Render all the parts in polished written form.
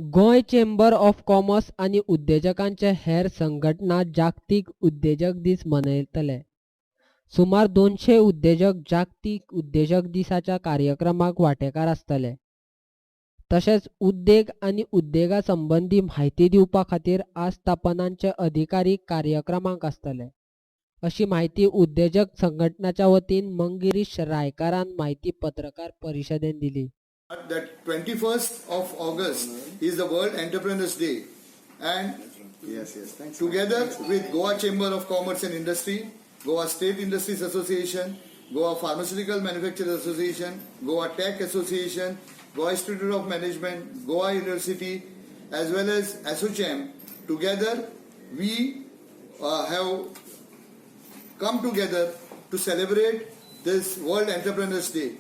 Goa chamber of commerce आनी उद्देजकांचे हेर संघटना जागतीक उद्देजक दीस मनयतले. सुमार 200 उद्देजक जागतीक उद्देजक दिसाच्या कार्यक्रमाक वांटेकार आसतले. तशेंच उद्देग आनी उद्देगा संबंधी म्हायती दिवपा खातीर आस्थापनांचे अधिकारी कार्यक्रमाक आसतले. अशी माहिती उद्देजक संघटनाच्या वतीन मंगिरीश रायकारान माहिती पत्रकार परिशदेन दिली. That 21st of August is the World Entrepreneurs Day, and together with Goa Chamber of Commerce and Industry, Goa State Industries Association, Goa Pharmaceutical Manufacturers Association, Goa Tech Association, Goa Institute of Management, Goa University, as well as ASSOCHAM, together we have come together to celebrate this World Entrepreneurs Day.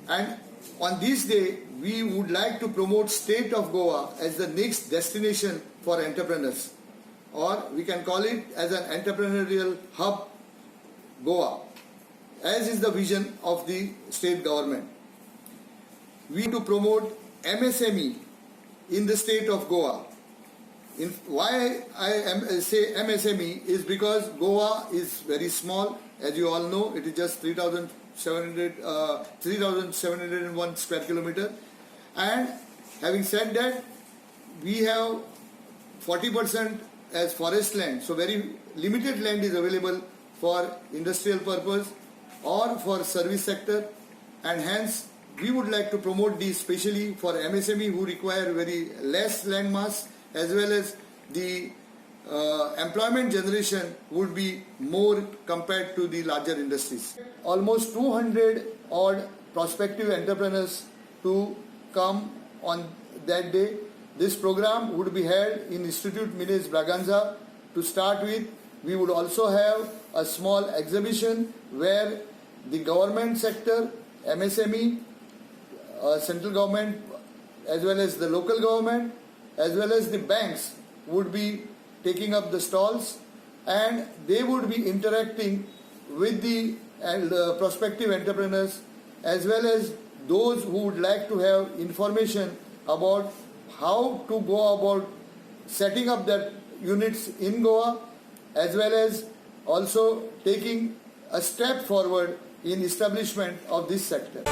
And on this day, we would like to promote state of Goa as the next destination for entrepreneurs, or we can call it as an entrepreneurial hub, Goa, as is the vision of the state government. We to promote MSME in the state of Goa. Why I say MSME is because Goa is very small. As you all know, it is just 3,701 square kilometer. And having said that, we have 40% as forest land. So very limited land is available for industrial purpose or for service sector. And hence, we would like to promote these especially for MSME who require very less land mass, as well as the employment generation would be more compared to the larger industries. Almost 200 odd prospective entrepreneurs to come on that day. This program would be held in Institute Miles Braganza. To start with, we would also have a small exhibition where the government sector, MSME, central government, as well as the local government, as well as the banks would be taking up the stalls, and they would be interacting with the prospective entrepreneurs, as well as those who would like to have information about how to go about setting up that units in Goa, as well as also taking a step forward in establishment of this sector.